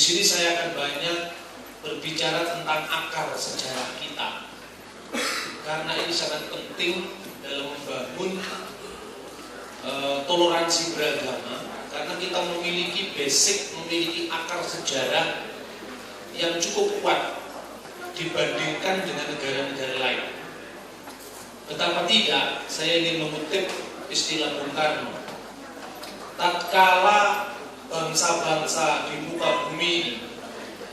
sini saya akan banyak berbicara tentang akar sejarah kita, karena ini sangat penting dalam membangun toleransi beragama, karena kita memiliki basic, memiliki akar sejarah yang cukup kuat dibandingkan dengan negara-negara lain. Betapa tidak, saya ingin mengutip istilah Bung Karno, tatkala bangsa-bangsa di muka bumi ini,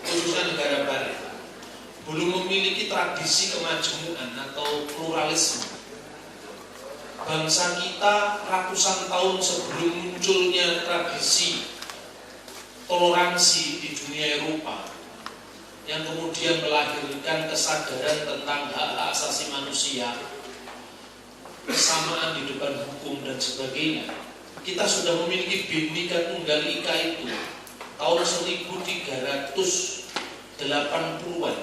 khususnya negara barat, belum memiliki tradisi kemajmuan atau pluralisme, bangsa kita ratusan tahun sebelum munculnya tradisi toleransi di dunia Eropa yang kemudian melahirkan kesadaran tentang hak asasi manusia, kesamaan di depan hukum dan sebagainya, kita sudah memiliki Bhinneka Tunggal Ika itu tahun 1380-an,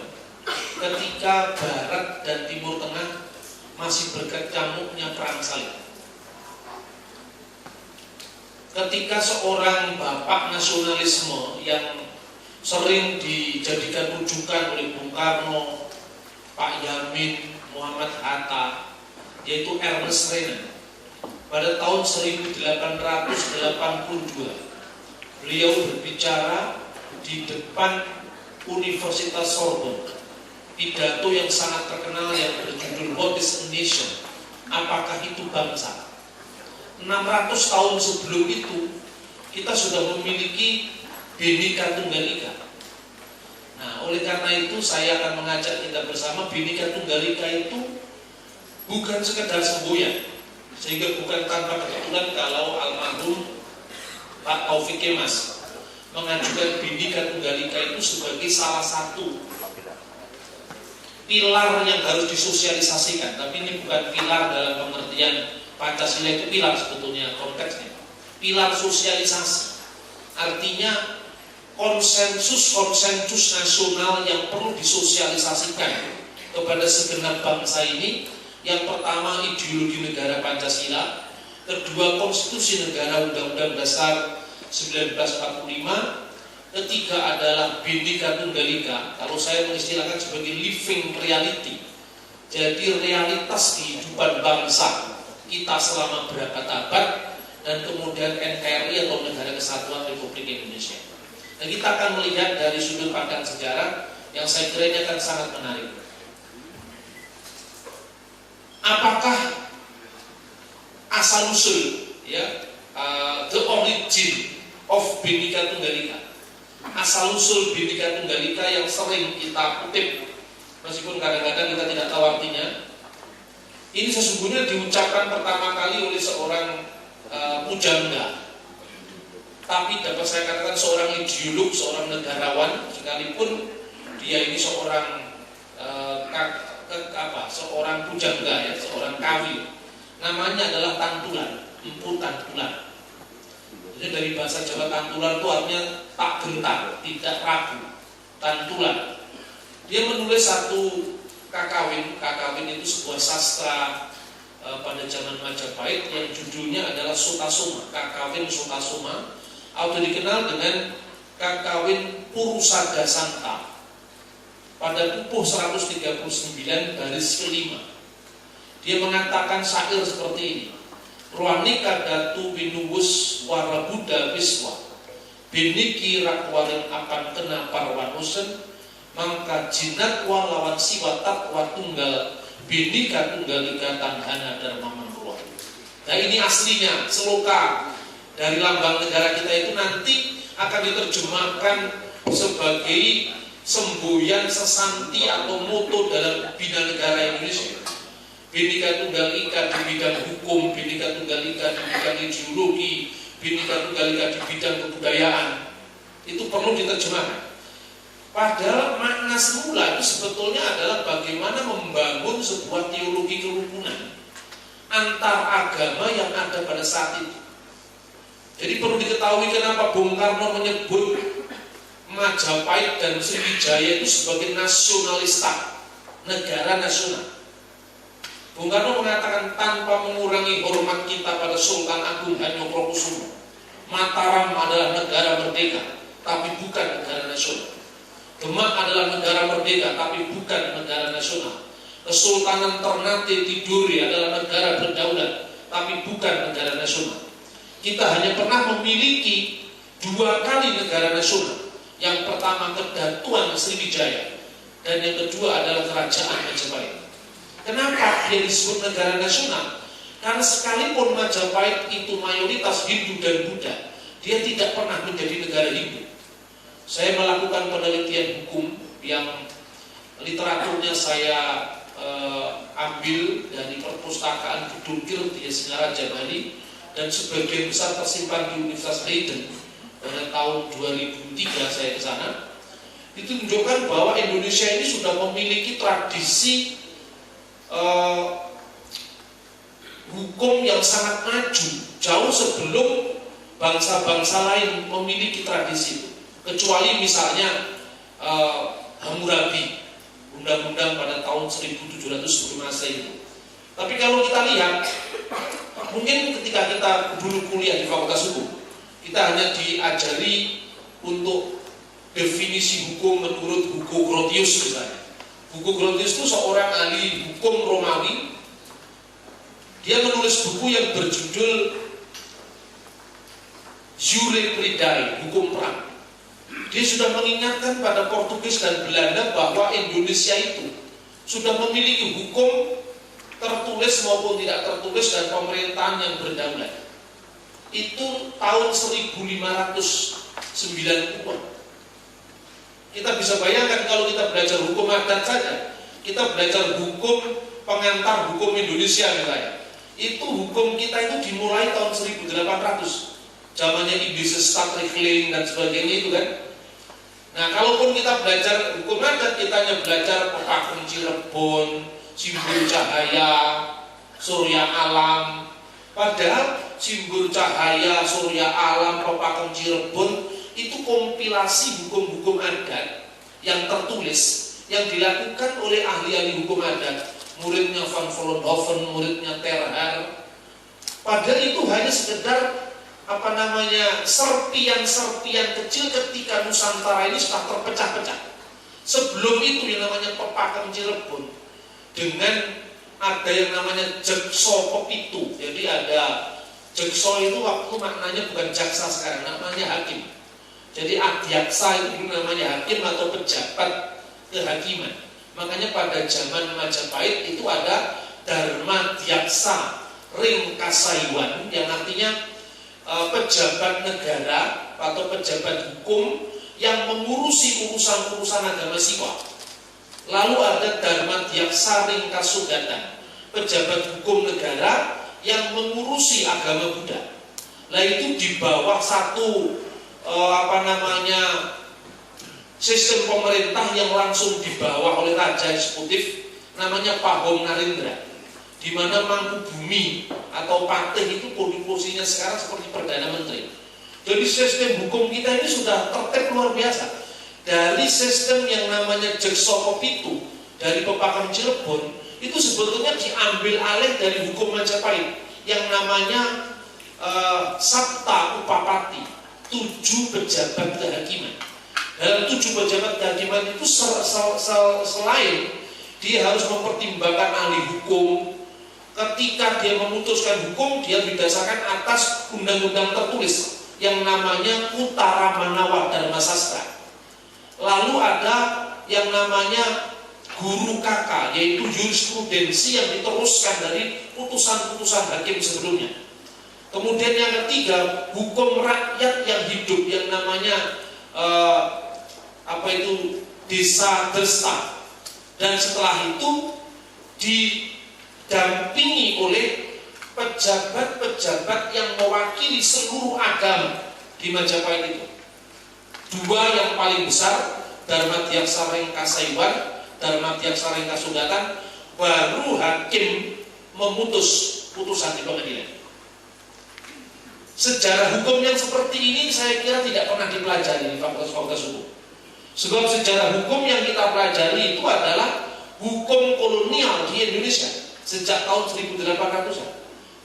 ketika Barat dan Timur Tengah masih berkecamuknya perang salib. Ketika seorang bapak nasionalisme yang sering dijadikan rujukan oleh Bung Karno, Pak Yamin, Muhammad Hatta, yaitu Ernest Renan, pada tahun 1882 beliau berbicara di depan Universitas Sorbonne, pidato yang sangat terkenal yang berjudul What is a Nation? Apakah itu bangsa? 600 tahun sebelum itu kita sudah memiliki Bhinneka Tunggal Ika. Nah, oleh karena itu saya akan mengajak kita bersama, Bhinneka Tunggal Ika itu bukan sekedar semboyan, sehingga bukan tanpa kebetulan kalau almarhum Pak Taufik Kemas mengajukan Bhinneka Tunggal Ika itu sebagai salah satu pilar yang harus disosialisasikan. Tapi ini bukan pilar dalam pengertian Pancasila itu pilar, sebetulnya konteksnya pilar sosialisasi, artinya konsensus nasional yang perlu disosialisasikan kepada segenap bangsa ini. Yang pertama, ideologi negara Pancasila, kedua, konstitusi negara Undang-Undang Dasar 1945, ketiga adalah Bhinneka Tunggal Ika, kalau saya mengistilahkan sebagai living reality, jadi realitas kehidupan bangsa kita selama berabad-abad, dan kemudian NKRI atau Negara Kesatuan Republik Indonesia. Dan kita akan melihat dari sudut pandang sejarah yang saya kira ini akan sangat menarik. Apakah asal-usul, ya, the origin of Bhinneka Tunggal Ika? Asal-usul Bhinneka Tunggal Ika yang sering kita kutip, meskipun kadang-kadang kita tidak tahu artinya. Ini sesungguhnya diucapkan pertama kali oleh seorang pujangga, tapi dapat saya katakan seorang ideolog, seorang negarawan, sekalipun dia ini seorang seorang pujangga, ya, seorang kawil. Namanya adalah Tantular, Empu Tantular. Jadi dari bahasa Jawa Tantular itu artinya tak gentar, tidak ragu. Tantular. Dia menulis satu kakawin itu sebuah sastra pada zaman Majapahit yang judulnya adalah Sutasoma, kakawin Sutasoma, atau dikenal dengan kakawin Purusada Santa, pada pupuh 139 baris kelima. Dia mengatakan syair seperti ini: Ruanika datu winuwus warabuda wiswa, biniki rakwarin akan kena parwanusen, mangka jinat walawan siwa takwa tunggal, Bhinneka Tunggal Ika tanhana dharma manruwa. Nah, ini aslinya seloka dari lambang negara kita itu nanti akan diterjemahkan sebagai semboyan sesanti atau moto dalam bina negara Indonesia. Bhinneka Tunggal Ika di bidang hukum, Bhinneka Tunggal Ika di bidang ideologi, Bhinneka Tunggal Ika di bidang kebudayaan. Itu perlu diterjemahkan. Padahal makna semula itu sebetulnya adalah bagaimana membangun sebuah teologi kerukunan antar agama yang ada pada saat itu. Jadi perlu diketahui kenapa Bung Karno menyebut Majapahit dan Sriwijaya itu sebagai nasionalista, negara nasional. Bung Karno mengatakan tanpa mengurangi hormat kita pada Sultan Agung Hanyokrokusumo, Mataram adalah negara merdeka, tapi bukan negara nasional. Demak adalah negara merdeka, tapi bukan negara nasional. Kesultanan Ternate Tidore adalah negara berdaulat, tapi bukan negara nasional. Kita hanya pernah memiliki 2 kali negara nasional. Yang pertama Kedatuan Sriwijaya, dan yang kedua adalah Kerajaan Majapahit. Kenapa dia disebut negara nasional? Karena sekalipun Majapahit itu mayoritas Hindu dan Buddha, dia tidak pernah menjadi negara Hindu. Saya melakukan penelitian hukum yang literaturnya saya ambil dari perpustakaan Gedung Kirti Singaraja Bali, dan sebagian besar tersimpan di Universitas Leiden. Pada tahun 2003 saya ke sana. Itu menunjukkan bahwa Indonesia ini sudah memiliki tradisi hukum yang sangat maju, jauh sebelum bangsa-bangsa lain memiliki tradisi itu. Kecuali misalnya Hammurabi, undang-undang pada tahun 1700 sebelum Masehi itu. Tapi kalau kita lihat, mungkin ketika kita dulu kuliah di Fakultas Hukum, kita hanya diajari untuk definisi hukum menurut Hugo Grotius misalnya. Hugo Grotius itu seorang ahli hukum Romawi. Dia menulis buku yang berjudul Jure Pridae, hukum perang. Dia sudah mengingatkan pada Portugis dan Belanda bahwa Indonesia itu sudah memiliki hukum tertulis maupun tidak tertulis dan pemerintahan yang berdaulat. Itu tahun 1590-an. Kita bisa bayangkan kalau kita belajar hukum adat saja, kita belajar hukum pengantar hukum Indonesia misalnya. Itu hukum kita itu dimulai tahun 1800. Zamannya Iblis Regeling dan sebagainya itu kan. Nah, kalaupun kita belajar hukum adat, kita hanya belajar Pepakung Cirebon, Simbol Cahaya, Surya Alam. Padahal Simbol Cahaya, Surya Alam, Pepakung Cirebon itu kompilasi hukum-hukum adat yang tertulis, yang dilakukan oleh ahli-ahli hukum adat. Muridnya Van Vollenhoven, muridnya Terhar. Padahal itu hanya sekedar serpian-serpian kecil ketika Nusantara ini sudah terpecah-pecah. Sebelum itu yang namanya Pepakung Cirebon dengan ada yang namanya Jekso Pepitu. Jadi ada Jekso itu waktu maknanya bukan jaksa sekarang, namanya hakim. Jadi Adyaksa itu dulu namanya hakim atau pejabat kehakiman. Makanya pada zaman Majapahit itu ada Dharma Dyaksa Ringkasaiwan yang artinya pejabat negara atau pejabat hukum yang mengurusi urusan-urusan agama Siwa. Lalu ada Dharma Dyaksa Ringkasugatan, pejabat hukum negara yang mengurusi agama Buddha. Nah itu di bawah satu sistem pemerintah yang langsung dibawa oleh raja eksekutif namanya Pahom Narendra, di mana Mangkubumi atau Patih itu posisinya sekarang seperti Perdana Menteri. Jadi sistem hukum kita ini sudah tertib luar biasa. Dari sistem yang namanya Jekso Pepitu dari Pepakung Cirebon itu sebetulnya diambil alih dari hukum Majapahit yang namanya Sabta Upapati, 7 pejabat kehakiman. Dalam 7 pejabat kehakiman itu selain dia harus mempertimbangkan ahli hukum, ketika dia memutuskan hukum, dia didasarkan atas undang-undang tertulis yang namanya Utara Manawa Dharma Sastra. Lalu ada yang namanya Guru Kaka, yaitu jurisprudensi yang diteruskan dari putusan-putusan hakim sebelumnya. Kemudian yang ketiga, hukum rakyat yang hidup yang namanya Desa Desta. Dan setelah itu didampingi oleh pejabat-pejabat yang mewakili seluruh agama di Majapahit itu. 2 yang paling besar, Dharma Dyaksa Ringkasaiwan, Dharma Dyaksa Ringkasugatan, baru hakim memutus putusan di pengadilan. Sejarah hukum yang seperti ini saya kira tidak pernah dipelajari di fakultas-fakultas hukum. Sebab sejarah hukum yang kita pelajari itu adalah hukum kolonial di Indonesia sejak tahun 1800-an.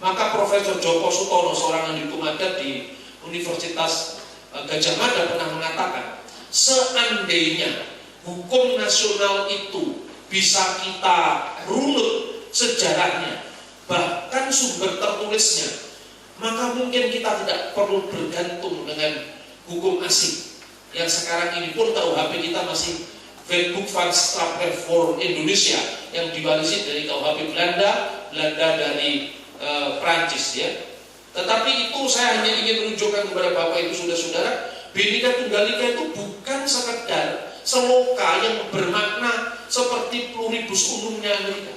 Maka Profesor Joko Sutono, seorang ahli hukum adat di Universitas Gajah Mada pernah mengatakan, seandainya hukum nasional itu bisa kita runut sejarahnya, bahkan sumber tertulisnya, maka mungkin kita tidak perlu bergantung dengan hukum asing. Yang sekarang ini pun KUHP kita masih Wetboek van Strafrecht voor Indonesia yang diwarisi dari KUHP Belanda dari Prancis ya. Tetapi itu saya hanya ingin menunjukkan kepada Bapak Ibu saudara-saudara, Bhinneka Tunggal Ika itu bukan sekedar seloka yang bermakna seperti pluribus unumnya Amerika.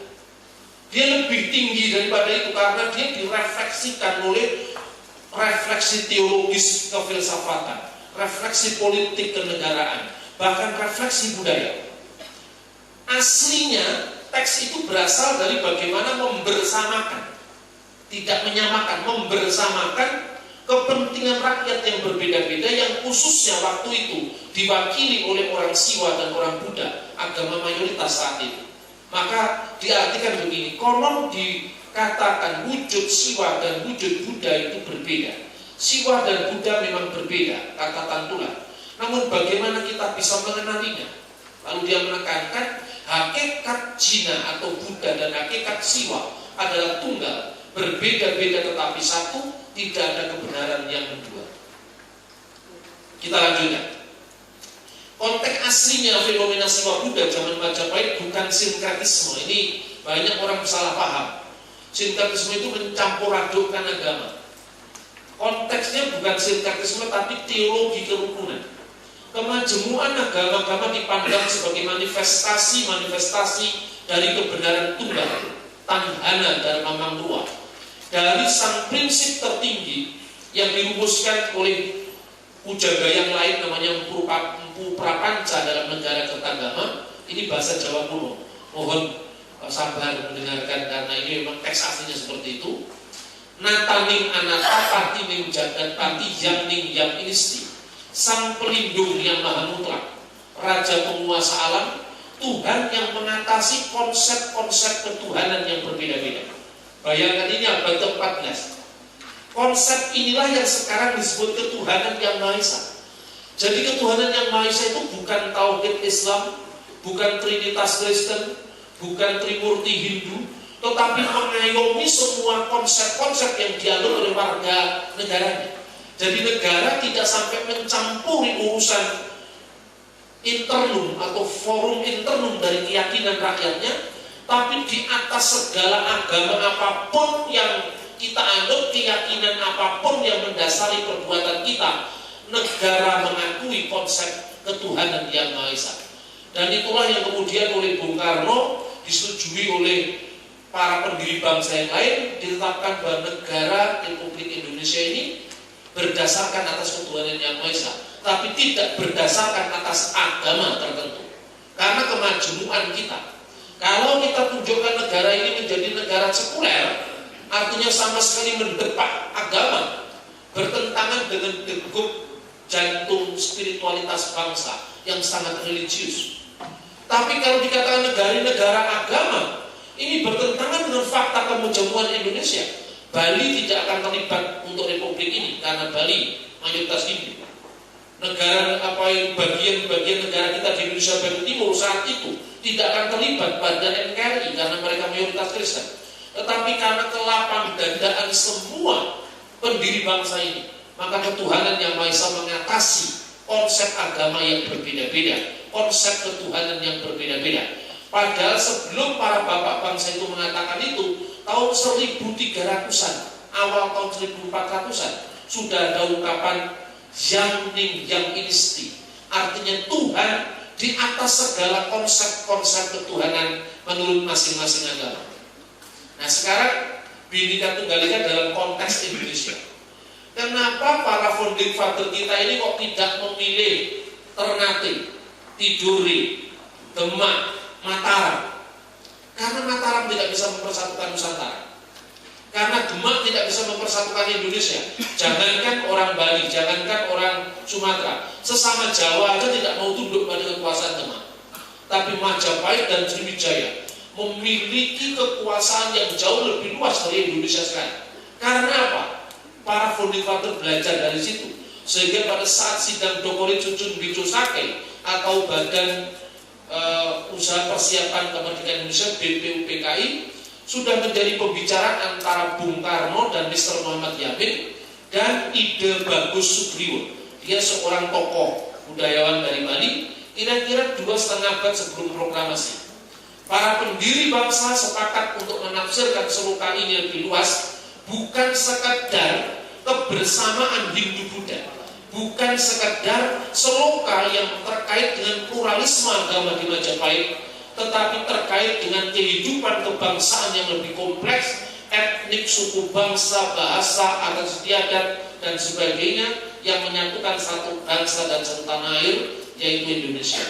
Dia lebih tinggi daripada itu karena dia direfleksikan oleh refleksi teologis kefilsafatan, refleksi politik kenegaraan, bahkan refleksi budaya. Aslinya teks itu berasal dari bagaimana membersamakan, tidak menyamakan, membersamakan kepentingan rakyat yang berbeda-beda yang khususnya waktu itu diwakili oleh orang Siwa dan orang Buddha, agama mayoritas saat itu. Maka diartikan begini, konon dikatakan wujud Siwa dan wujud Buddha itu berbeda. Siwa dan Buddha memang berbeda, kata Tantular. Namun bagaimana kita bisa mengenalinya? Lalu dia menekankan hakikat Jina atau Buddha dan hakikat Siwa adalah tunggal, berbeda-beda tetapi satu, tidak ada kebenaran yang kedua. Kita lanjutkan. Konteks aslinya fenomena Siwa Buddha zaman Majapahit bukan sinkretisme. Ini banyak orang salah paham. Sinkretisme itu mencampur adukkan agama. Konteksnya bukan sinkretisme tapi teologi kerukunan. Kemajemukan agama-agama dipandang sebagai manifestasi dari kebenaran tunggal, Tanhana Dharma Mamruwa, dari sang prinsip tertinggi yang dirumuskan oleh pujaga yang lain namanya Empu Prapanca dalam negara Kertagama. Ini bahasa Jawa kuno. Mohon sabar mendengarkan karena ini memang teks aslinya seperti itu. Nataning anata patining jagat pati yang ning yang inisti, sang pelindung yang maha mutlak, raja penguasa alam, Tuhan yang mengatasi konsep-konsep ketuhanan yang berbeda-beda. Bayangkan ini abad ke-14. Konsep inilah yang sekarang disebut ketuhanan yang Maha Esa. Jadi ketuhanan yang Maha Esa itu bukan tauhid Islam, bukan trinitas Kristen, bukan trimurti Hindu, tetapi mengayomi semua konsep-konsep yang dianut oleh warga negaranya. Jadi negara tidak sampai mencampuri urusan internum atau forum internum dari keyakinan rakyatnya, tapi di atas segala agama apapun yang kita anut, keyakinan apapun yang mendasari perbuatan kita, negara mengakui konsep ketuhanan yang Maha Esa. Dan itulah yang kemudian oleh Bung Karno disetujui oleh para pendiri bangsa yang lain, ditetapkan bahwa negara Republik Indonesia ini berdasarkan atas ketuhanan yang Maha Esa, tapi tidak berdasarkan atas agama tertentu. Karena kemajemukan kita, kalau kita tunjukkan negara ini menjadi negara sekuler, artinya sama sekali mendepak agama, bertentangan dengan degup jantung spiritualitas bangsa yang sangat religius. Tapi kalau dikatakan negara agama, ini bertentangan dengan fakta kemajemukan Indonesia. Bali tidak akan terlibat untuk republik ini karena Bali mayoritas Hindu. Negara bagian negara kita di Indonesia bagian timur saat itu tidak akan terlibat pada NKRI karena mereka mayoritas Kristen. Tetapi karena kelapang dadaan semua pendiri bangsa ini, maka ketuhanan yang Maha Esa mengatasi konsep agama yang berbeda-beda, konsep ketuhanan yang berbeda-beda. Padahal sebelum para bapak bangsa itu mengatakan itu, tahun 1300-an, awal tahun 1400-an, sudah ada ungkapan yang ning yang inisti, artinya Tuhan di atas segala konsep-konsep ketuhanan menurut masing-masing agama. Nah sekarang Bhinneka Tunggal Ika dalam konteks Indonesia, kenapa para founding father kita ini kok tidak memilih Ternate, Tidore, Demak, Mataram? Karena Mataram tidak bisa mempersatukan Nusantara, karena Demak tidak bisa mempersatukan Indonesia. Jangankan orang Bali, jangankan orang Sumatera, sesama Jawa aja tidak mau tunduk pada kekuasaan Demak. Tapi Majapahit dan Sriwijaya memiliki kekuasaan yang jauh lebih luas dari Indonesia sekarang. Karena apa? Para founding father belajar dari situ. Sehingga pada saat sidang Dokori Cucun Bicosake atau Badan Usaha Persiapan Kemerdekaan Indonesia BPUPKI sudah menjadi pembicaraan antara Bung Karno dan Mr. Muhammad Yamin dan Ide Bagus Sugriwo. Dia seorang tokoh budayawan dari Bali, kira-kira 2,5 abad sebelum proklamasi. Para pendiri bangsa sepakat untuk menafsirkan seruka ini lebih luas, bukan sekadar kebersamaan Hindu-Buddha, bukan sekadar seloka yang terkait dengan pluralisme agama di Majapahit, tetapi terkait dengan kehidupan kebangsaan yang lebih kompleks, etnik, suku bangsa, bahasa, adat istiadat, dan sebagainya yang menyatukan satu bangsa dan satu tanah air, yaitu Indonesia.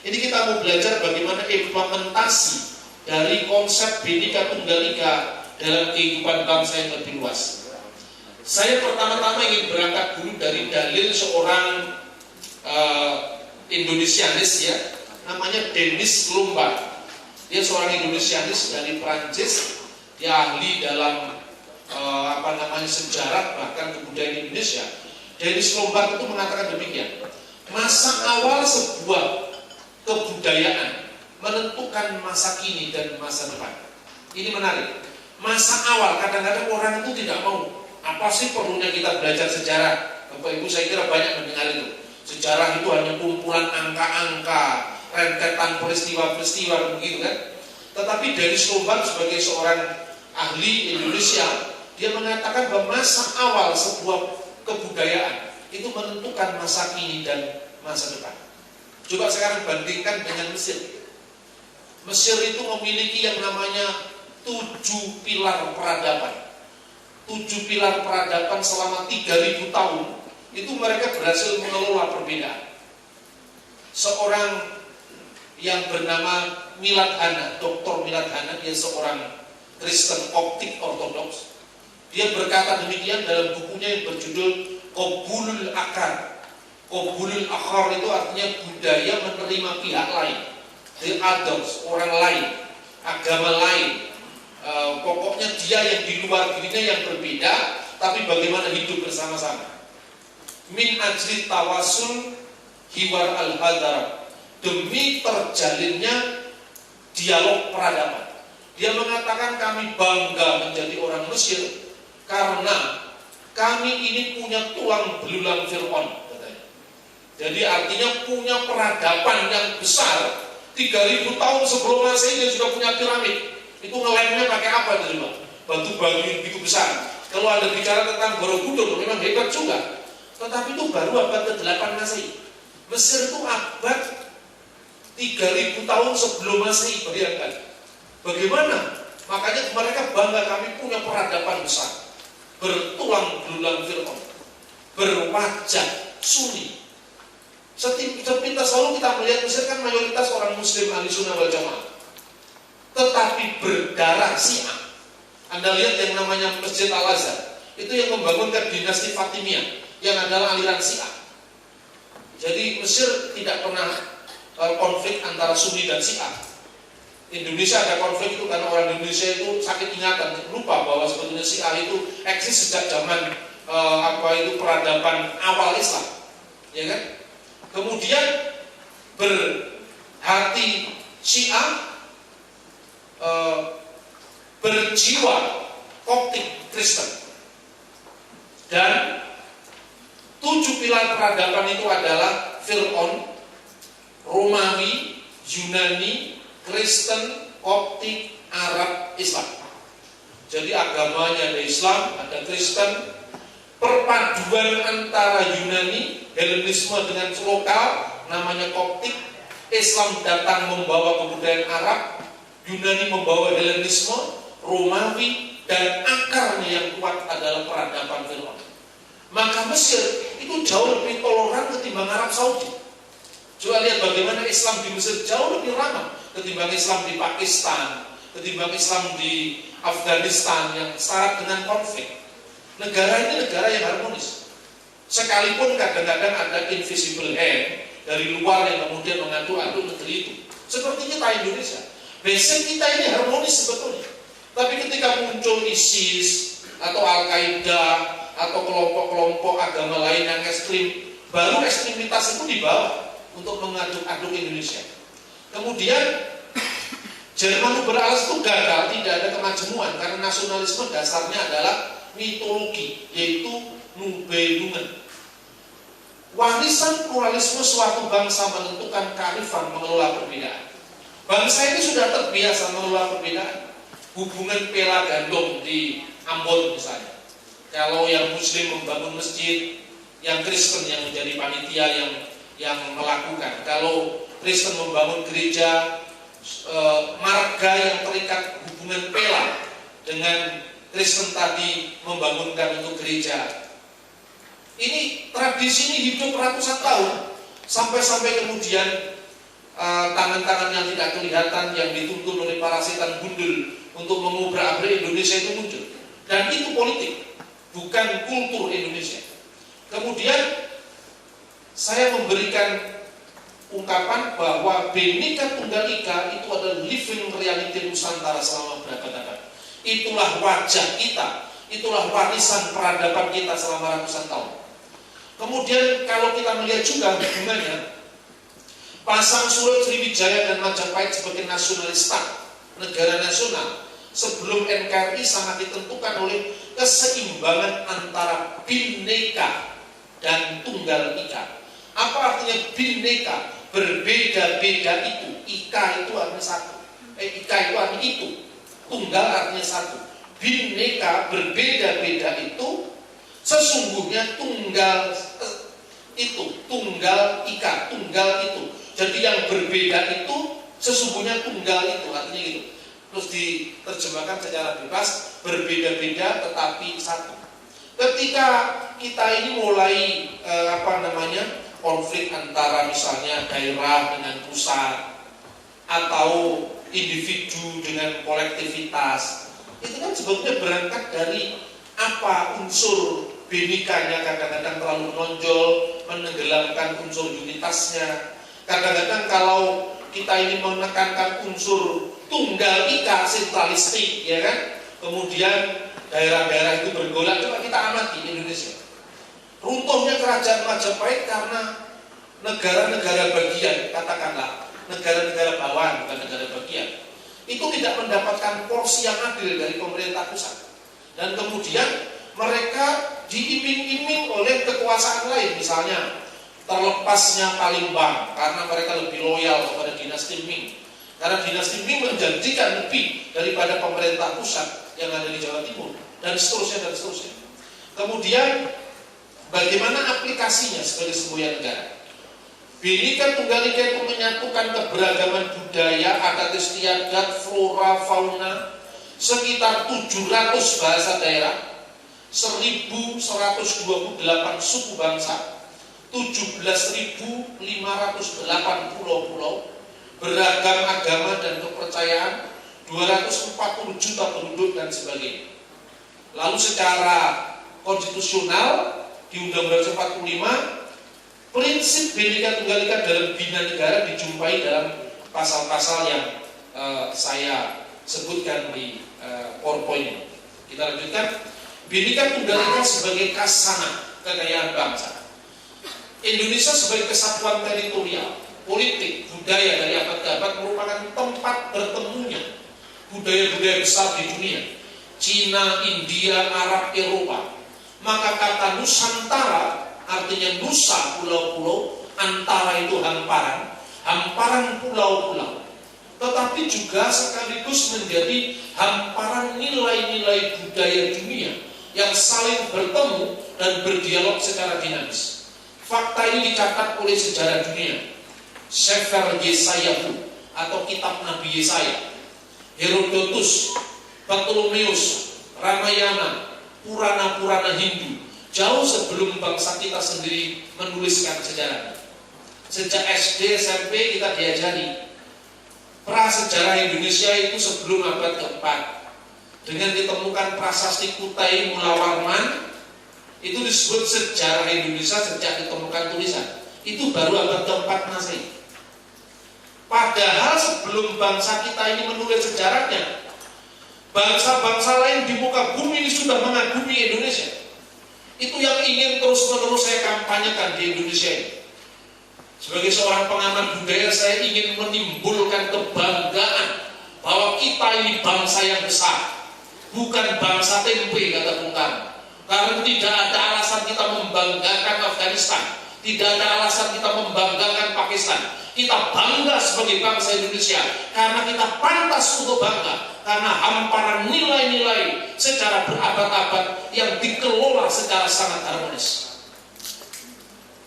Ini kita mau belajar bagaimana implementasi dari konsep Bhinneka Tunggal Ika dalam kehidupan bangsa yang lebih luas. Saya pertama-tama ingin berangkat dulu dari dalil seorang Indonesianis, ya, namanya Dennis Lombard. Dia seorang Indonesianis dari Prancis, dia ahli dalam sejarah bahkan kebudayaan Indonesia. Dennis Lombard itu mengatakan demikian: masa awal sebuah kebudayaan menentukan masa kini dan masa depan. Ini menarik. Masa awal, kadang-kadang orang itu tidak mau. Apa sih perlunya kita belajar sejarah? Bapak Ibu, saya kira banyak mendengar itu. Sejarah itu hanya kumpulan angka-angka, rentetan peristiwa-peristiwa, begitu kan? Tetapi Dennis Lombard sebagai seorang ahli Indonesia, dia mengatakan bahwa masa awal sebuah kebudayaan itu menentukan masa kini dan masa depan. Coba sekarang bandingkan dengan Mesir. Mesir itu memiliki yang namanya 7 pilar peradaban. 7 pilar peradaban selama 3000 tahun. Itu mereka berhasil mengelola perbedaan. Seorang yang bernama Milad Hana, Dr. Milad Hana, dia seorang Kristen Koptik Ortodoks. Dia berkata demikian dalam bukunya yang berjudul Qabulul Akar. Qabulul Akhar itu artinya budaya menerima pihak lain, the others, orang lain, agama lain. Pokoknya dia yang di luar dirinya yang berbeda, tapi bagaimana hidup bersama-sama. Min ajli tawasul hiwar al-hadar, demi terjalinnya dialog peradaban. Dia mengatakan kami bangga menjadi orang Mesir karena kami ini punya tulang belulang Fir'aun. Jadi artinya punya peradaban yang besar. 3000 tahun sebelum Masehi dia sudah punya piramid. Itu ngelemnya pakai apa itu coba? Batu yang begitu besar. Kalau Anda bicara tentang Borobudur memang hebat juga. Tetapi itu baru abad ke-8 Masehi. Mesir itu abad 3000 tahun sebelum Masehi, bayangkan. Bagaimana? Makanya mereka bangga kami punya peradaban besar. Bertulang belulang Fir'aun, berwajah suni. Sepintas lalu kita melihat Mesir kan mayoritas orang Muslim ahli sunnah wal jamaah, tetapi berdarah Syiah. Anda lihat yang namanya Masjid Al-Azhar, itu yang membangunkan dinasti Fatimiyah yang adalah aliran Syiah. Jadi Mesir tidak pernah konflik antara Sunni dan Syiah. Indonesia ada konflik itu karena orang Indonesia itu sakit ingatan, lupa bahwa sebetulnya Syiah itu eksis sejak zaman peradaban awal Islam, ya kan? Kemudian berhati Syiah berjiwa Koptik Kristen. Dan 7 pilar peradaban itu adalah Fir'aun, Romawi, Yunani, Kristen, Koptik, Arab, Islam. Jadi agamanya ada Islam, ada Kristen. Perpaduan antara Yunani, Helenisme dengan lokal, namanya Koptik. Islam datang membawa kebudayaan Arab, Yunani membawa Helenisme, Romawi, dan akarnya yang kuat adalah peradaban Fir'aun. Maka Mesir itu jauh lebih toleran ketimbang Arab Saudi. Coba lihat bagaimana Islam di Mesir jauh lebih ramah ketimbang Islam di Pakistan, ketimbang Islam di Afghanistan yang syarat dengan konflik. Negara ini negara yang harmonis. Sekalipun kadang-kadang ada invisible hand dari luar yang kemudian mengaduk-aduk negeri itu. Seperti kita Indonesia. Basic kita ini harmonis sebetulnya. Tapi ketika muncul ISIS atau Al-Qaeda atau kelompok-kelompok agama lain yang ekstrim, baru ekstremitas itu dibawa untuk mengaduk-aduk Indonesia. Kemudian Jerman Uberalas itu gagal, tidak ada kemajemuan karena nasionalisme dasarnya adalah mitologi, yaitu Nibelungen. Warisan pluralisme suatu bangsa menentukan kearifan mengelola perbedaan. Bangsa ini sudah terbiasa mengelola perbedaan. Hubungan pela gandong di Ambon misalnya. Kalau yang Muslim membangun masjid, yang Kristen yang menjadi panitia yang melakukan. Kalau Kristen membangun gereja, marga yang terikat hubungan pela dengan Kristen tadi membangunkan untuk gereja. Ini tradisi ini hidup ratusan tahun sampai kemudian tangan-tangan yang tidak kelihatan yang dituntun oleh para setan gundul untuk mengubrak-abrik Indonesia itu muncul. Dan itu politik, bukan kultur Indonesia. Kemudian saya memberikan ungkapan bahwa Bhinneka Tunggal Ika itu adalah living reality Nusantara selama berabad-abad. Itulah wajah kita, itulah warisan peradaban kita selama ratusan tahun. Kemudian kalau kita melihat juga hubungannya, pasang surut Sriwijaya dan Majapahit sebagai nasionalistak, negara nasional, sebelum NKRI sangat ditentukan oleh keseimbangan antara Bhinneka dan Tunggal Ika. Apa artinya Bhinneka? Berbeda-beda itu. Ika itu artinya satu. Ika itu artinya itu. Tunggal artinya satu. Bhinneka, berbeda-beda itu, sesungguhnya tunggal itu. Tunggal Ika, tunggal itu. Jadi yang berbeda itu sesungguhnya tunggal itu, artinya gitu. Terus diterjemahkan secara bebas, berbeda-beda tetapi satu. Ketika kita ini mulai konflik antara misalnya daerah dengan pusat atau individu dengan kolektivitas, itu kan sebetulnya berangkat dari apa unsur Bhinnekanya kadang-kadang terlalu menonjol, menenggelamkan unsur unitasnya. Kadang-kadang kalau kita ini menekankan unsur Tunggal Ika sentralistik, ya kan? Kemudian daerah-daerah itu bergolak. Coba kita amati di Indonesia. Runtuhnya kerajaan Majapahit karena negara-negara bagian, katakanlah negara-negara bawahan, bukan negara bagian, itu tidak mendapatkan porsi yang adil dari pemerintah pusat. Dan kemudian mereka diiming-iming oleh kekuasaan lain, misalnya terlepasnya Palembang karena mereka lebih loyal kepada dinasti Ming. Karena dinasti Ming menjanjikan lebih daripada pemerintah pusat yang ada di Jawa Timur, dan seterusnya dan seterusnya. Kemudian bagaimana aplikasinya sebagai sebuah negara? Bhinneka Tunggal Ika itu menyatukan keberagaman budaya, adat istiadat, flora, fauna, sekitar 700 bahasa daerah, 1128 suku bangsa, 17.508 pulau-pulau, beragam agama dan kepercayaan, 240 juta penduduk dan sebagainya. Lalu secara konstitusional di Undang-Undang 45, prinsip Bhinneka Tunggal Ika dalam bina negara dijumpai dalam pasal-pasal yang saya sebutkan di PowerPoint. Kita lanjutkan. Bhinneka Tunggal Ika sebagai khasana kekayaan bangsa. Indonesia sebagai kesatuan teritorial, politik, budaya dari abad ke abad merupakan tempat bertemunya budaya-budaya besar di dunia, Cina, India, Arab, Eropa. Maka kata Nusantara artinya nusa pulau-pulau, antara itu hamparan pulau-pulau, tetapi juga sekaligus menjadi hamparan nilai-nilai budaya dunia yang saling bertemu dan berdialog secara dinamis. Fakta ini dicatat oleh sejarah dunia. Sefer Yesayahu atau kitab Nabi Yesaya, Herodotus, Ptolemeus, Ramayana, Purana-Purana Hindu, jauh sebelum bangsa kita sendiri menuliskan sejarah. Sejak SD, SMP kita diajari prasejarah Indonesia itu sebelum abad keempat, dengan ditemukan prasasti Kutai Mulawarman, itu disebut sejarah Indonesia sejak ditemukan tulisan. Itu baru abad keempat Masehi. Padahal sebelum bangsa kita ini menulis sejarahnya, bangsa-bangsa lain di muka bumi ini sudah mengagumi Indonesia. Itu yang ingin terus-menerus saya kampanyekan di Indonesia ini. Sebagai seorang pengamat budaya, saya ingin menimbulkan kebanggaan bahwa kita ini bangsa yang besar, bukan bangsa tempe, kata Bung Karno. Karena tidak ada alasan kita membanggakan Afghanistan, tidak ada alasan kita membanggakan Pakistan. Kita bangga sebagai bangsa Indonesia karena kita pantas untuk bangga, karena hamparan nilai-nilai secara berabad-abad yang dikelola secara sangat harmonis.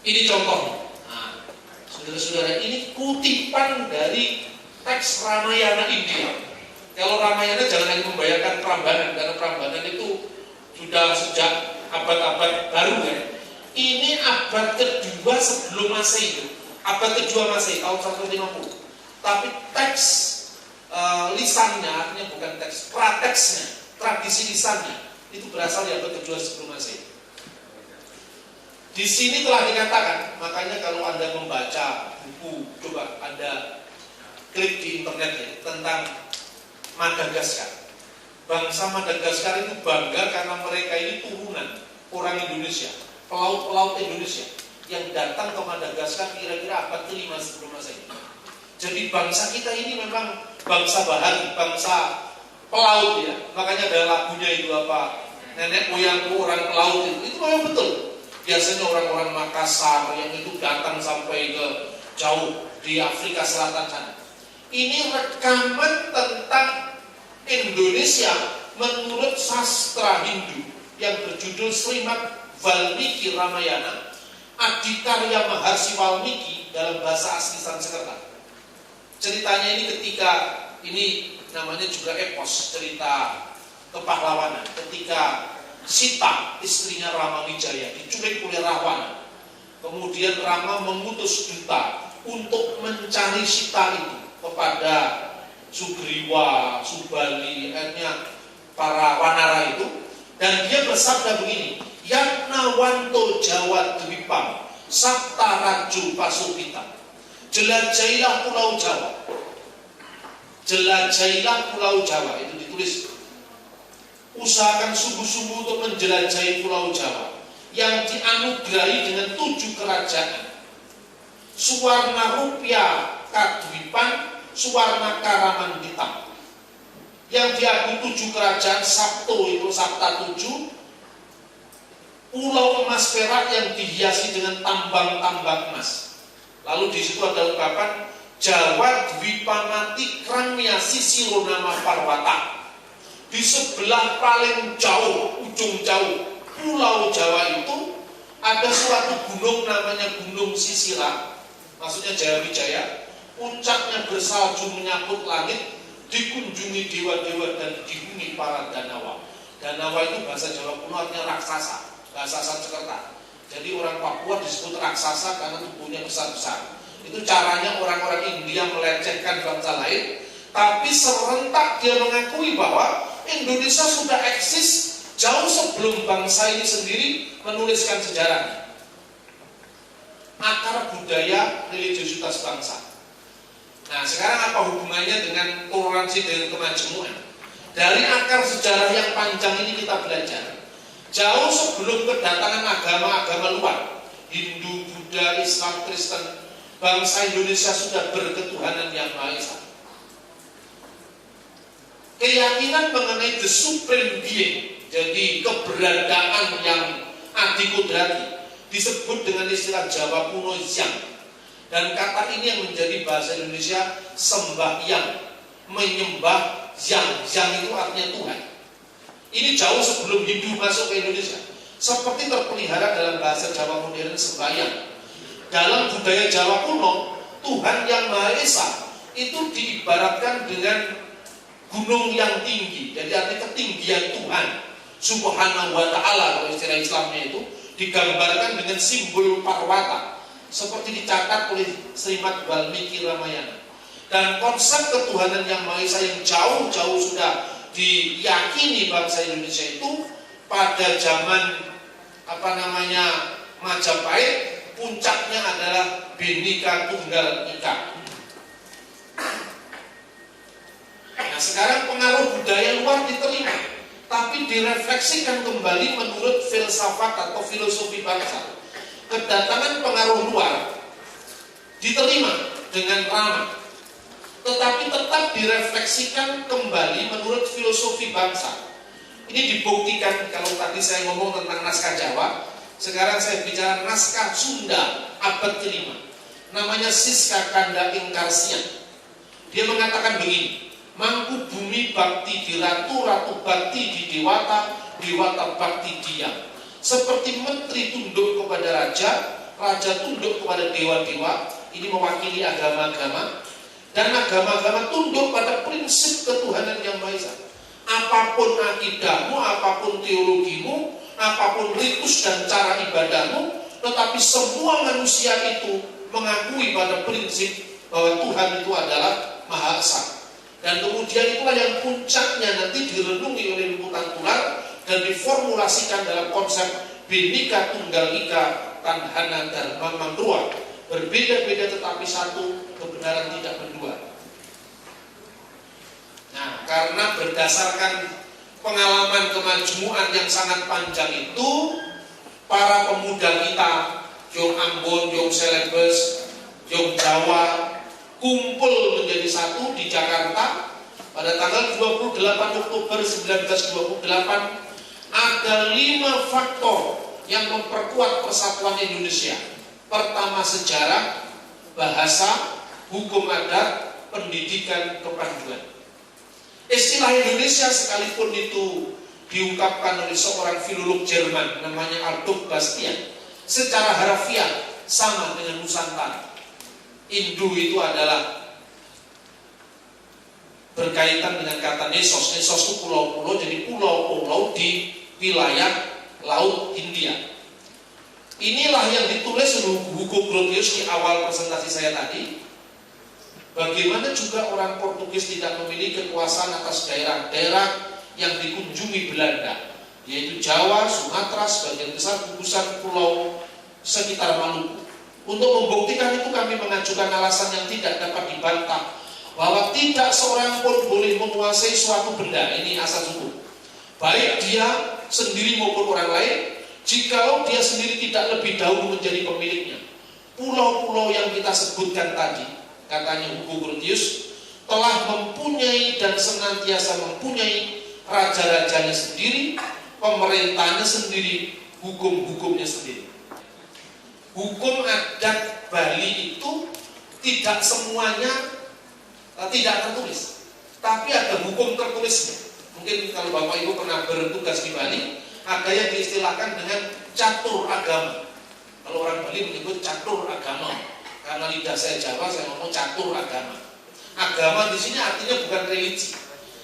Ini contohnya. Nah, saudara-saudara, ini kutipan dari teks Ramayana India. Kalau Ramayana jangan hanya membayangkan Prambanan, karena Prambanan itu sudah sejak abad-abad baru ya. Ini abad kedua sebelum Masehi, abad kedua Masehi, tahun 150. Tapi teks lisannya, artinya bukan teks, prateksnya, tradisi lisannya, itu berasal dari abad kedua sebelum Masehi. Di sini telah dikatakan, makanya kalau Anda membaca buku, coba Anda klik di internet ya, tentang Madagaskar. Bangsa Madagaskar itu bangga karena mereka ini turunan orang Indonesia, pelaut-pelaut Indonesia yang datang ke Madagaskar kira-kira abad ke-5 sebelum Masehi. Jadi bangsa kita ini memang bangsa bahari, bangsa pelaut ya. Makanya ada lagunya itu apa? Nenek moyangku orang pelaut itu memang betul. Biasanya orang-orang Makassar yang itu datang sampai ke jauh di Afrika Selatan sana. Ini rekaman tentang Indonesia menurut sastra Hindu yang berjudul Srimad Valmiki Ramayana, Adikarya Maharsi Valmiki dalam bahasa asli Sanskerta. Ceritanya ini ketika, ini namanya juga epos, cerita kepahlawanan, ketika Sita, istrinya Rama Wijaya, diculik oleh Rawana. Kemudian Rama mengutus duta untuk mencari Sita itu kepada Sugriwa, Subali, akhirnya para wanara itu, dan dia bersabda begini, Yatnawanto Jawa Dwipam Sabta Raju Pasupita, jelajahilah pulau Jawa, jelajahilah pulau Jawa, itu ditulis, usahakan sungguh-sungguh untuk menjelajahi pulau Jawa yang dianugerahi dengan 7 kerajaan, Suwarna Rupya Kadwipan, Suwarna Karaman Hitam, yang diakui 7 kerajaan, Sabto itu Sabta 7, pulau emas perak yang dihiasi dengan tambang-tambang emas. Lalu di situ ada ungkapan Jawa Dwipamati Kramya Sisirunama Parwata. Di sebelah paling jauh, ujung jauh pulau Jawa itu ada suatu gunung namanya Gunung Sisira, maksudnya Jaya Wijaya. Puncaknya bersalju menyangkut langit, dikunjungi dewa-dewa dan dihuni para Danawa. Danawa itu bahasa Jawa kuno artinya raksasa, bahasa Sanskerta. Jadi orang Papua disebut raksasa karena tubuhnya besar-besar. Itu caranya orang-orang India melecehkan bangsa lain, tapi serentak dia mengakui bahwa Indonesia sudah eksis jauh sebelum bangsa ini sendiri menuliskan sejarahnya. Akar budaya religiositas bangsa. Nah, sekarang apa hubungannya dengan toleransi dan kemajemukan? Dari akar sejarah yang panjang ini kita belajar. Jauh sebelum kedatangan agama-agama luar, Hindu, Buddha, Islam, Kristen, bangsa Indonesia sudah berketuhanan yang Maha Esa. Keyakinan mengenai the supreme being, jadi keberadaan yang adikudrati, disebut dengan istilah Jawa kuno Yang. Dan kata ini yang menjadi bahasa Indonesia sembahyang, menyembah Yang. Yang itu artinya Tuhan. Ini jauh sebelum Hindu masuk ke Indonesia. Seperti terpelihara dalam bahasa Jawa modern sembahyang. Dalam budaya Jawa kuno, Tuhan yang Maha Esa itu diibaratkan dengan gunung yang tinggi. Jadi artinya ketinggian Tuhan Subhanahu wa ta'ala, kalau istilah Islamnya itu digambarkan dengan simbol parwata, seperti dicatat oleh Srimad Valmiki Ramayana. Dan konsep ketuhanan yang Maha Esa yang jauh-jauh sudah diyakini bangsa Indonesia itu pada zaman Majapahit, puncaknya adalah Bhinneka Tunggal Ika. Nah, sekarang pengaruh budaya luar diterima, tapi direfleksikan kembali menurut filsafat atau filosofi bangsa. Kedatangan pengaruh luar diterima dengan ramah, tetapi tetap direfleksikan kembali menurut filosofi bangsa. Ini dibuktikan kalau tadi saya ngomong tentang naskah Jawa, sekarang saya bicara naskah Sunda abad ke-5. Namanya Siska Kanda Ingkarsian. Dia mengatakan begini, mangku bumi bakti di ratu, ratu bakti di dewata, dewata bakti diam. Seperti menteri tunduk kepada raja, raja tunduk kepada dewa-dewa. Ini mewakili agama-agama. Dan agama-agama tunduk pada prinsip ketuhanan yang Maha Esa. Apapun akidahmu, apapun teologimu, apapun ritus dan cara ibadahmu, tetapi semua manusia itu mengakui pada prinsip bahwa Tuhan itu adalah Maha Esa. Dan kemudian itulah yang puncaknya nanti direnungi oleh Liputan Tular dan diformulasikan dalam konsep Bhinneka Tunggal Ika Tadhana Dharma Mandrawa. Berbeda-beda tetapi satu, kebenaran tidak berdua. Nah, karena berdasarkan pengalaman kemajmuan yang sangat panjang itu, para pemuda kita, Jong Ambon, Jong Celebes, Jong Jawa, kumpul menjadi satu di Jakarta pada tanggal 28 Oktober 1928. Ada 5 faktor yang memperkuat persatuan Indonesia. Pertama, sejarah, bahasa, hukum adat, pendidikan, kepanduan. Istilah Indonesia sekalipun itu diungkapkan oleh seorang filolog Jerman namanya Adolf Bastian, secara harafiah sama dengan Nusantara. Indo itu adalah berkaitan dengan kata Nesos. Nesos itu pulau-pulau, jadi pulau-pulau di wilayah Laut Hindia. Inilah yang ditulis oleh Hugo Grotius di awal presentasi saya tadi. Bagaimana juga orang Portugis tidak memiliki kekuasaan atas daerah-daerah yang dikunjungi Belanda, yaitu Jawa, Sumatera, sebagian besar gugusan pulau sekitar Maluku. Untuk membuktikan itu kami mengajukan alasan yang tidak dapat dibantah, bahwa tidak seorang pun boleh menguasai suatu benda. Ini asas hukum, baik dia sendiri maupun orang lain, jikalau dia sendiri tidak lebih dahulu menjadi pemiliknya. Pulau-pulau yang kita sebutkan tadi, katanya Hugo Grotius, telah mempunyai dan senantiasa mempunyai raja-rajanya sendiri, pemerintahnya sendiri, hukum-hukumnya sendiri. Hukum adat Bali itu tidak semuanya tidak tertulis, tapi ada hukum tertulisnya. Mungkin kalau Bapak Ibu pernah bertugas di Bali, ada yang diistilahkan dengan catur agama. Kalau orang Bali menyebut catur agama, karena lidah saya Jawa, saya ngomong catur agama. Agama di sini artinya bukan religi.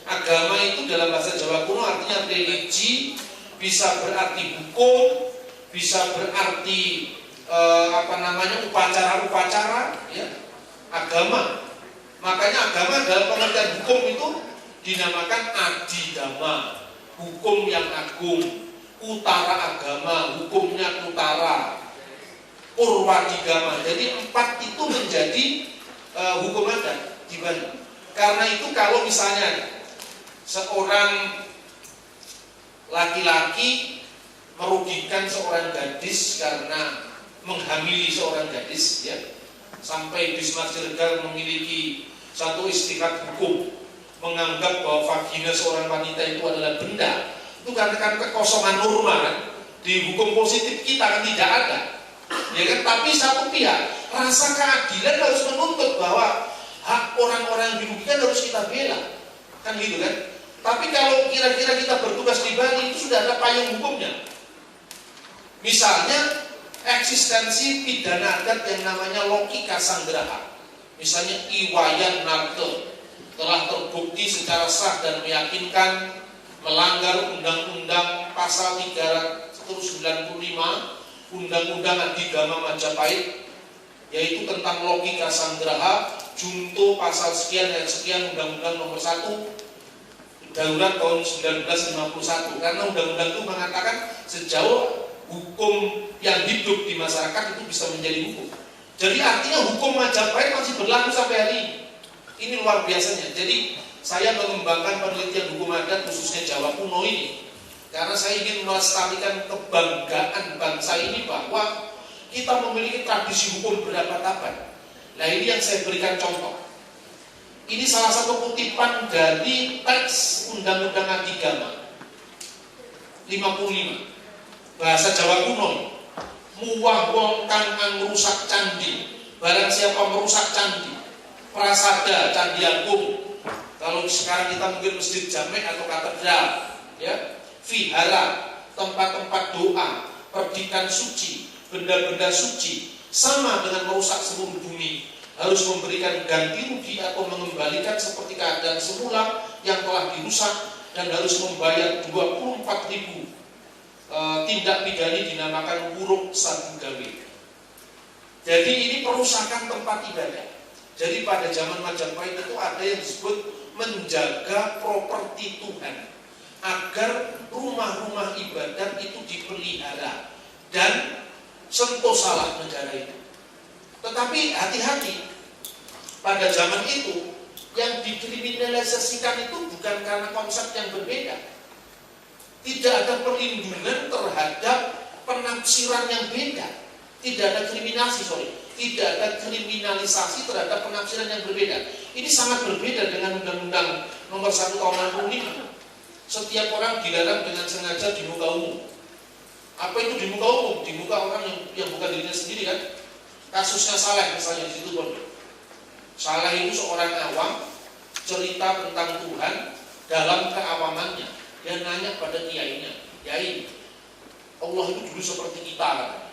Agama itu dalam bahasa Jawa kuno artinya religi, bisa berarti hukum, bisa berarti upacara-upacara, ya, agama. Makanya agama dalam pengertian hukum itu dinamakan adidama, hukum yang agung. Utara agama, hukumnya utara. Purwadigama. Jadi 4 itu menjadi hukum adat di Bali. Karena itu kalau misalnya seorang laki-laki merugikan seorang gadis karena menghamili seorang gadis, ya, sampai Bismarck Siregar memiliki satu istilah hukum menganggap bahwa vagina seorang wanita itu adalah benda. Itu karena kan kekosongan norma kan? Di hukum positif kita kan tidak ada, ya kan? Tapi satu pihak rasa keadilan harus menuntut bahwa hak orang-orang yang dirugikan harus kita bela, kan gitu kan? Tapi kalau kira-kira kita bertugas di Bali itu sudah ada payung hukumnya. Misalnya eksistensi pidana adat yang namanya Loki Kasanggraha, misalnya Iwayan Narto, telah terbukti secara sah dan meyakinkan melanggar Undang-Undang Pasal 395 Undang-Undang Adigama Majapahit, yaitu tentang Loki Kasanggraha, junto pasal sekian dan sekian Undang-Undang nomor 1 darurat tahun 1951. Karena undang-undang itu mengatakan sejauh hukum yang hidup di masyarakat itu bisa menjadi hukum. Jadi artinya hukum Majapahit masih berlaku sampai hari ini. Ini luar biasanya. Jadi saya mengembangkan penelitian hukum adat khususnya Jawa kuno ini Karena saya ingin melestarikan kebanggaan bangsa ini bahwa kita memiliki tradisi hukum berabad-abad. Nah ini yang saya berikan contoh. Ini salah satu kutipan dari teks Undang-Undang Agama 55. Bahasa Jawa kuno. Muwah wong kang ngrusak candi, barang siapa merusak candi, prasada, candi agung. Kalau sekarang kita mungkin masjid jamek atau katedral, ya, vihara, tempat-tempat doa, perdikan suci, benda-benda suci, sama dengan merusak seluruh bumi, harus memberikan ganti rugi atau mengembalikan seperti keadaan semula yang telah dirusak dan harus membayar 24.000 tindak pidana dinamakan wuruk sabu gawe. Jadi ini perusakan tempat ibadah. Jadi pada zaman Majapahit itu ada yang disebut menjaga properti Tuhan agar rumah-rumah ibadat itu dipelihara dan sentosalah negara itu. Tetapi hati-hati, pada zaman itu yang dikriminalisasikan itu bukan karena konsep yang berbeda. Tidak ada perlindungan terhadap penafsiran yang beda. Tidak ada tidak ada kriminalisasi terhadap penafsiran yang berbeda. Ini sangat berbeda dengan Undang-Undang Nomor 1 Tahun 65. Setiap orang dilarang dengan sengaja di muka umum. Apa itu di muka umum? Di muka orang yang bukan dirinya sendiri kan? Kasusnya Saleh misalnya di situ Bondo. Saleh itu seorang awam cerita tentang Tuhan dalam keawamannya. Dia nanya pada kiainya, "Kiai, Allah itu dulu seperti kita kan?"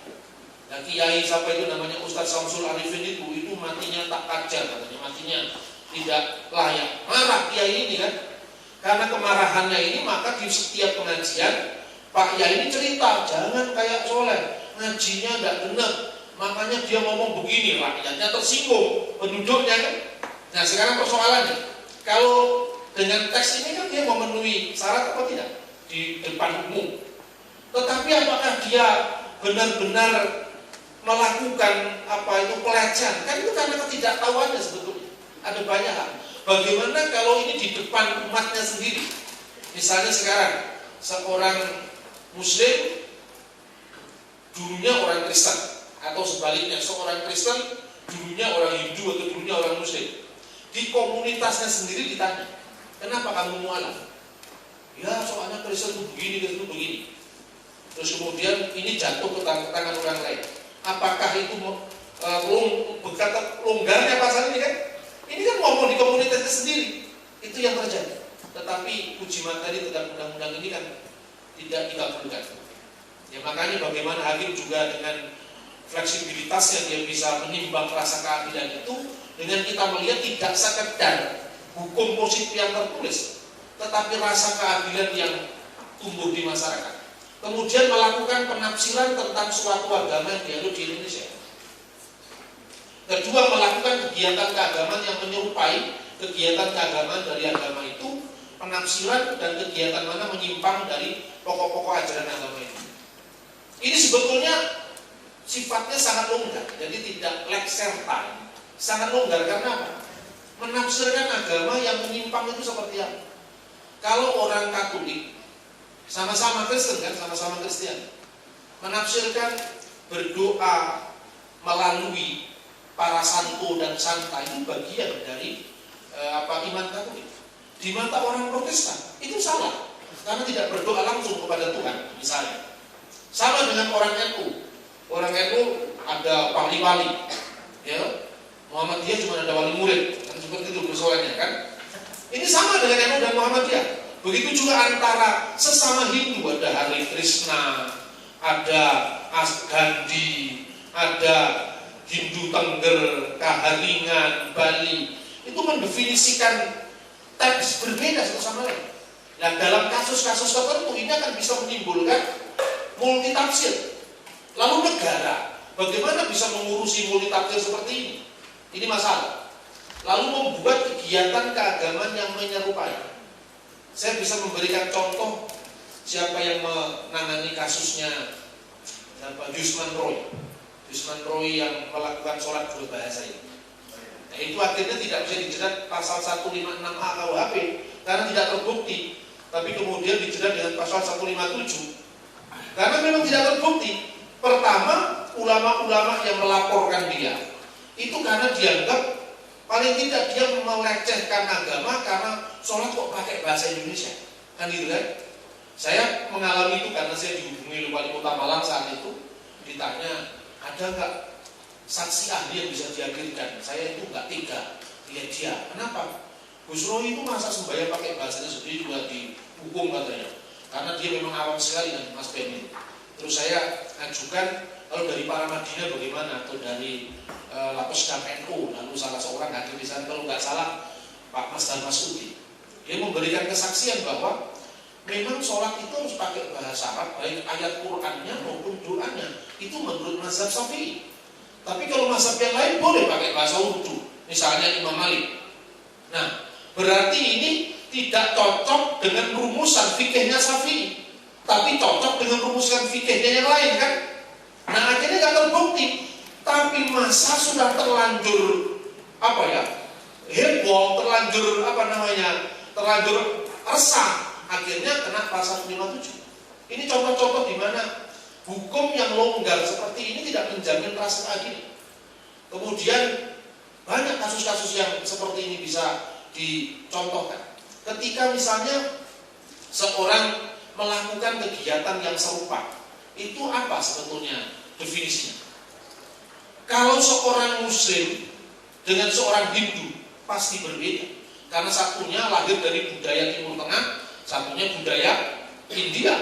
Nah, kiai siapa itu namanya Ustaz Samsul Arifin itu matinya tak kajar katanya, matinya tidak layak. Marah kiai ini kan. Karena kemarahannya ini maka di setiap pengajian Pak Yai ini cerita, jangan kayak Soleh, ngajinya enggak benar. Makanya dia ngomong begini, rakyatnya tersinggung, penduduknya kan. Nah, sekarang persoalannya, kalau dengan teks ini kan dia memenuhi syarat apa tidak di depan umum. Tetapi apakah dia benar-benar melakukan apa itu pelecehan? Kan itu karena ketidaktahuannya sebetulnya. Ada banyak hal. Bagaimana kalau ini di depan umatnya sendiri? Misalnya sekarang seorang Muslim dulunya orang Kristen, atau sebaliknya seorang Kristen dulunya orang Hindu atau dulunya orang Muslim. Di komunitasnya sendiri ditanya, "Kenapa kamu mualaf?" "Ya soalnya Kristen itu begini, Kristen itu begini." Terus kemudian ini jatuh ke tangan orang lain. Apakah itu berkata longgarnya pasal ini kan? Ini kan ngomong di komunitasnya sendiri. Itu yang terjadi. Tetapi uji materi terhadap undang-undang ini kan tidak dikabulkan. Ya makanya bagaimana hakim juga dengan fleksibilitasnya dia bisa menimbang rasa keadilan itu dengan kita melihat tidak sekedar hukum positif yang tertulis, tetapi rasa keadilan yang tumbuh di masyarakat. Kemudian melakukan penafsiran tentang suatu agama yang dianut di Indonesia. Kedua, melakukan kegiatan keagamaan yang menyerupai kegiatan keagamaan dari agama itu, penafsiran dan kegiatan mana menyimpang dari pokok-pokok ajaran agama itu. Ini sebetulnya sifatnya sangat longgar, jadi tidak lekserta, sangat longgar karena apa? Menafsirkan agama yang menyimpang itu seperti apa? Kalau orang Katolik sama-sama Kristen kan, sama-sama Kristen, menafsirkan berdoa melalui para santo dan santa itu bagian dari iman Katolik. Di mata orang Protestan itu salah, karena tidak berdoa langsung kepada Tuhan misalnya. Sama dengan orang NU. Orang NU ada wali-wali, ya. Muhammadiyah cuma ada wali murid, kan seperti itu persoalannya kan. Ini sama dengan NU dan Muhammadiyah. Begitu juga antara sesama Hindu, ada Hare Krishna, ada Gandhi, ada Hindu Tengger, Kaharingan, Bali. Itu mendefinisikan teks berbeda satu sama lain. Nah, dalam kasus-kasus tertentu ini akan bisa menimbulkan multitafsir. Lalu negara bagaimana bisa mengurusi multitafsir seperti ini? Ini masalah. Lalu membuat kegiatan keagamaan yang menyerupai. Saya bisa memberikan contoh siapa yang menangani kasusnya Yusman Roy. Yusman Roy yang melakukan sholat dua bahasa ini. Nah, itu akhirnya tidak bisa dijerat pasal 156A KUHP karena tidak terbukti tapi kemudian dijerat dengan pasal 157 karena memang tidak terbukti. Pertama, ulama-ulama yang melaporkan dia itu karena dianggap paling tidak dia melecehkan agama karena sholat kok pakai bahasa Indonesia, kan gitu kan? Saya mengalami itu karena saya dihubungi oleh Wali Kota Malang saat itu, ditanya ada nggak saksi ahli yang bisa dihadirkan. Saya itu nggak tega lihat dia. Kenapa? Gus Roy itu masa sembahyang pakai bahasanya sendiri juga dihukum katanya, karena dia memang awam sekali dengan Mas Benny. Terus saya ajukan kalau dari para Madinah bagaimana, atau dari Lapis dan NU, lalu salah seorang hakim di sana kalau nggak salah Pak Mas dan Mas Udi, dia memberikan kesaksian bahwa memang sholat itu harus pakai bahasa Arab, baik ayat Qur'annya maupun doanya, itu menurut mazhab Syafi'i. Tapi kalau mazhab yang lain boleh pakai bahasa Urdu, misalnya Imam Malik. Nah, berarti ini tidak cocok dengan rumusan fikihnya Syafi'i, tapi cocok dengan rumusan fikihnya yang lain kan? Nah, akhirnya nggak terbukti. Tapi masa sudah terlanjur heboh, terlanjur terlanjur resah, akhirnya kena pasal 57. Ini contoh-contoh di mana hukum yang longgar seperti ini tidak menjamin rasa keadilan. Kemudian banyak kasus-kasus yang seperti ini bisa dicontohkan. Ketika misalnya seorang melakukan kegiatan yang serupa, itu apa sebetulnya definisinya? Kalau seorang Muslim dengan seorang Hindu pasti berbeda, karena satunya lahir dari budaya Timur Tengah, satunya budaya India.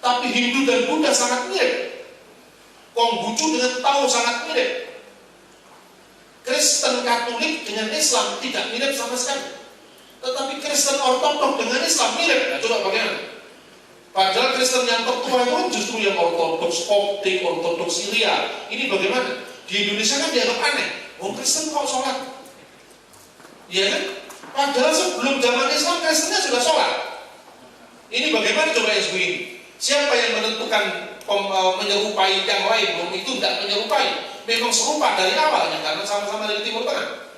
Tapi Hindu dan Buddha sangat mirip. Konghucu dengan Tao sangat mirip. Kristen Katolik dengan Islam tidak mirip sama sekali. Tetapi Kristen Ortodoks dengan Islam mirip. Nah, coba bagaimana? Padahal Kristen yang tertua itu justru yang Ortodoks Koptik, Ortodoks Syria. Ini bagaimana? Di Indonesia kan dianggap aneh. Oh, Kristen kok sholat? Iya kan? Padahal sebelum zaman Islam Kristennya sudah sholat. Ini bagaimana coba SBY? Siapa yang menentukan menyerupai yang lain? Itu tidak menyerupai. Memang serupa dari awalnya karena sama-sama dari Timur Tengah.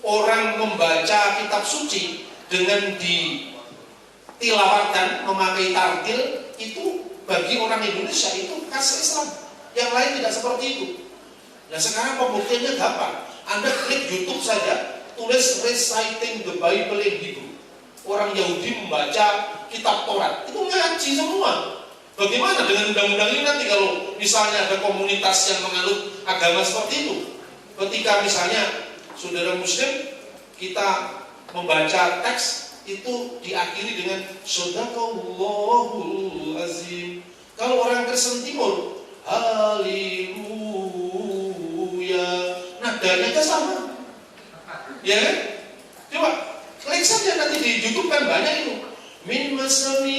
Orang membaca kitab suci dengan ditilawatkan, memakai tartil, itu bagi orang Indonesia itu khas Islam. Yang lain tidak seperti itu. Nah, sekarang pembuktiannya gampang. Anda klik YouTube saja, tulis reciting the Bible in Hebrew. Orang Yahudi membaca kitab Taurat, itu ngaji semua. Bagaimana dengan undang-undang ini nanti kalau misalnya ada komunitas yang menganut agama seperti itu? Ketika misalnya saudara Muslim, kita membaca teks itu diakhiri dengan Shadaqallahul Azim. Kalau orang Kristen Timur, Haleluya, nadanya aja sama, ya kan? Coba klik saja nanti di YouTube kan banyak itu. Min masamir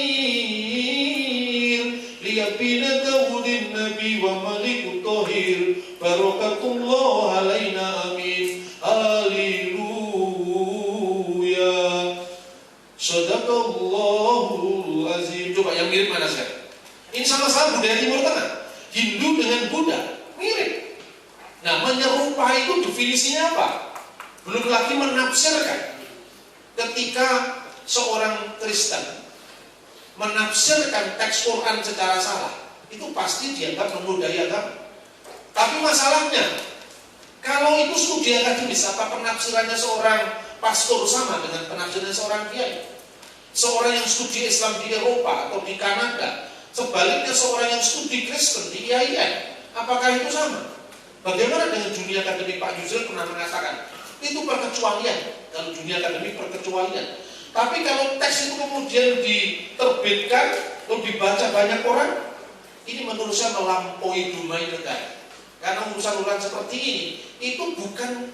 liyabina dawudin nabi wa malikut tohir barakatullah alaina amin haleluya sadaqallahul azim. Coba yang mirip mana saya? Ini sama-sama budaya Timur Tengah, Hindu dengan Buddha mirip. Nah, menyerupai itu definisinya apa? Belum lagi menafsirkan. Ketika seorang Kristen menafsirkan teks Quran secara salah, itu pasti dianggap menodai agama. Tapi masalahnya, kalau itu studi akademis, apa penafsirannya seorang pastor sama dengan penafsiran seorang kiai? Seorang yang studi Islam di Eropa atau di Kanada, sebaliknya seorang yang studi Kristen di IAIN, apakah itu sama? Bagaimana dengan dunia akademik? Pak Yusril pernah mengatakan itu perkecualian. Kalau dunia akademik perkecualian. Tapi kalau teks itu kemudian diterbitkan atau dibaca banyak orang, ini menurut saya melampaui domain negara. Karena urusan-urusan seperti ini itu bukan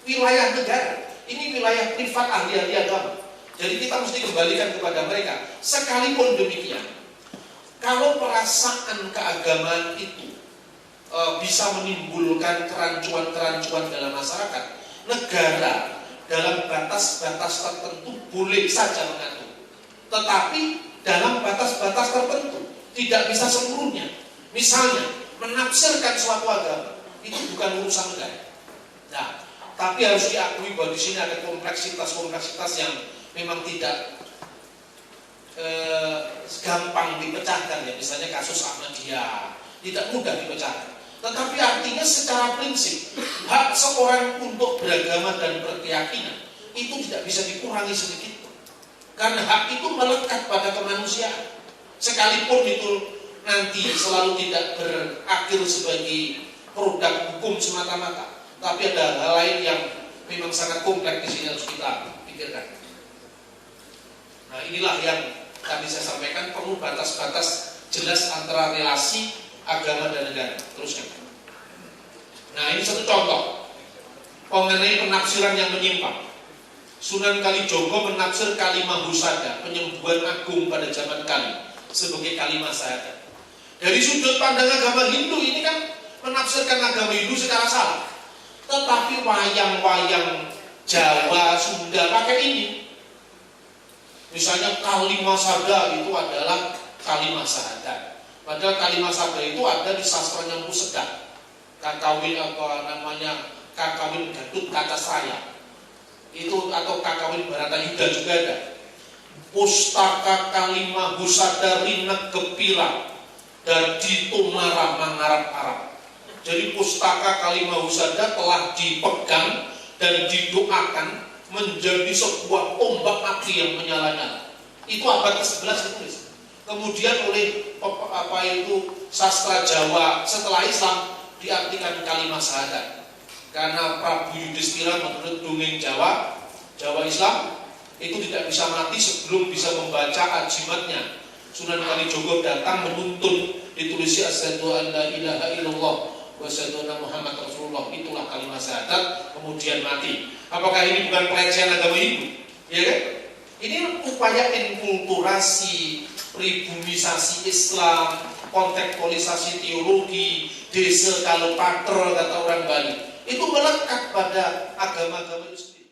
wilayah negara, ini wilayah privat ahli-ahli agama. Jadi kita mesti kembalikan kepada mereka. Sekalipun demikian, kalau perasaan keagamaan itu bisa menimbulkan kerancuan-kerancuan dalam masyarakat, negara dalam batas-batas tertentu boleh saja mengatur. Tetapi dalam batas-batas tertentu, tidak bisa seluruhnya. Misalnya, menafsirkan suatu agama, itu bukan urusan negara. Nah, tapi harus diakui bahwa di sini ada kompleksitas-kompleksitas yang memang tidak gampang dipecahkan ya, misalnya kasus Ahmadiyah tidak mudah dipecahkan. Tetapi artinya secara prinsip hak seorang untuk beragama dan berkeyakinan itu tidak bisa dikurangi sedikit, karena hak itu melekat pada kemanusiaan. Sekalipun itu nanti selalu tidak berakhir sebagai produk hukum semata-mata, tapi ada hal lain yang memang sangat kompleks di sini harus kita pikirkan. Nah, inilah yang tadi saya sampaikan, perlu batas-batas jelas antara relasi agama dan negara. Teruskan. Nah, ini satu contoh mengenai penafsiran yang menyimpang. Sunan Kalijogo menafsir kalimah husada, penyembuhan agung pada zaman Kali, sebagai kalimah syahadat. Dari sudut pandang agama Hindu ini kan menafsirkan agama Hindu secara salah. Tetapi wayang-wayang Jawa, Sunda pakai ini. Misalnya kalimah sada itu adalah kalimah syahadat. Padahal kalimah sada itu ada di sastranya Mpu Sedak. Kakawin apa namanya? Kakawin Gatut Kata Saya. Itu atau Kakawin Baratayuda juga ada. Pustaka kalimah husada rinek gepira dan ditumara mangarap Arab. Jadi pustaka kalimah husada telah dipegang dan didoakan menjadi sebuah tombak api yang menyala-nyala. Itu abad ke-11 ditulis. Kemudian oleh sastra Jawa setelah Islam diartikan kalimah syahadat. Karena Prabu Yudhistira menurut dongeng Jawa Islam itu tidak bisa mati sebelum bisa membaca ajimatnya. Sunan Kalijogo datang menuntun, ditulis asyhadu an la ilaha illallah wa asyhadu anna Muhammad Rasulullah, itulah kalimat syahadat, kemudian mati. Apakah ini bukan pelecehan agama Hindu? Ya kan? Ini upaya inkulturasi, pribumisasi Islam, kontekstualisasi teologi, desa kalau pater kata orang Bali. Itu melekat pada agama-agama itu sendiri.